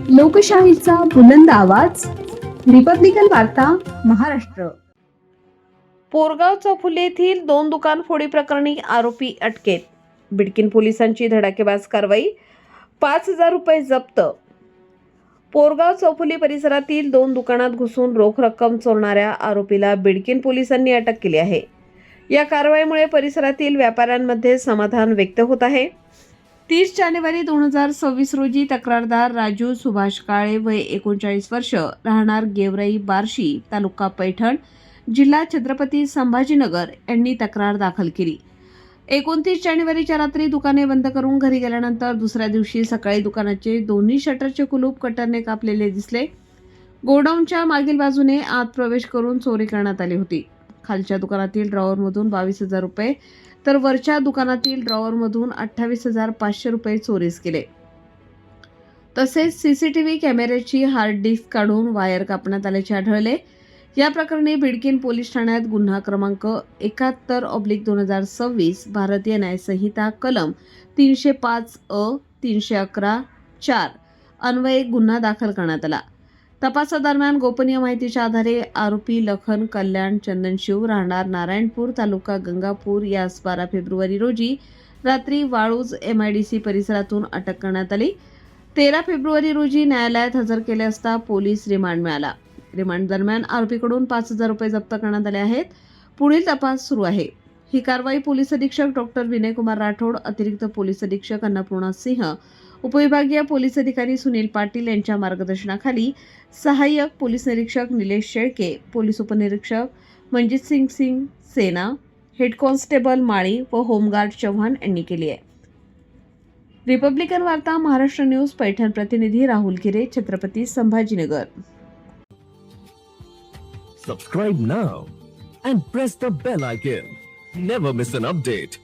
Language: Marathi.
लोकशाहीचा बुलंद आवाज, रिपब्लिकन वार्ता, महाराष्ट्र. पोरगाव चौफुली येथील 2 दुकान फोडी प्रकरणी आरोपी अटकेत. बिडकीन पोलिसांची धडाकेबाज कारवाई. 5,000 रुपये जप्त. पोरगाव चौफुली परिसरातील 2 दुकानात घुसून रोख रक्कम चोरणाऱ्या आरोपीला बिडकीन पोलिसांनी अटक केली आहे. या कारवाईमुळे परिसरातील व्यापाऱ्यांमध्ये समाधान व्यक्त होत आहे. 30 जानेवारी 2026 रोजी तक्रारदार राजू सुभाष काळे, वय 39 वर्ष, राहणार गेवराई बार्शी, तालुका पैठण, जिल्हा छत्रपती संभाजीनगर यांनी तक्रार दाखल केली. 29 जानेवारीच्या रात्री दुकाने बंद करून घरी गेल्यानंतर दुसऱ्या दिवशी सकाळी दुकानाचे दोन्ही शटरचे कुलूप कटरने कापलेले दिसले. गोडाऊनच्या मागील बाजूने आत प्रवेश करून चोरी करण्यात आली होती. खालच्या दुकानातील ड्रॉवरमधून 22,000 रुपये तर वरच्या दुकानातील ड्रॉवरमधून 28,500 रुपये चोरीस गेले. तसेच सीसीटीव्ही कॅमेऱ्याची हार्ड डिस्क काढून वायर कापण्यात आल्याचे आढळले. या प्रकरणी बिडकीन पोलीस ठाण्यात गुन्हा क्रमांक 71/2026 भारतीय न्याय संहिता कलम 305(अ), 311(4) अन्वये गुन्हा दाखल करण्यात आला. तपासादरम्यान गोपनीय माहितीच्या आधारे आरोपी लखन कल्याण चंदनशिव, राहणार नारायणपूर, तालुका गंगापूर, यास 12 फेब्रुवारी रोजी रात्री वाळूज MIDC परिसरातून अटक करण्यात आली. 13 फेब्रुवारी रोजी न्यायालयात हजर केले असता पोलीस रिमांड मिळाला. रिमांड दरम्यान आरोपीकडून 5,000 रुपये जप्त करण्यात आले आहेत. पुढील तपास सुरू आहे. ही कारवाई पोलीस अधीक्षक डॉक्टर विनयकुमार राठोड, अतिरिक्त पोलीस अधीक्षक अन्नपूर्णा सिंह, उपविभागीय पोलीस अधिकारी सुनील पाटील यांच्या मार्गदर्शनाखाली सहाय्यक पोलीस निरीक्षक निलेश शेळके, पोलीस उपनिरीक्षक मनजित सिंग सेना, हेड कॉन्स्टेबल माळी व होमगार्ड चव्हाण यांनी केली आहे. रिपब्लिकन वार्ता, महाराष्ट्र न्यूज, पैठण. प्रतिनिधी राहुल गिरे, Chhatrapati Sambhajinagar. Subscribe now and press the bell icon. Never miss an update.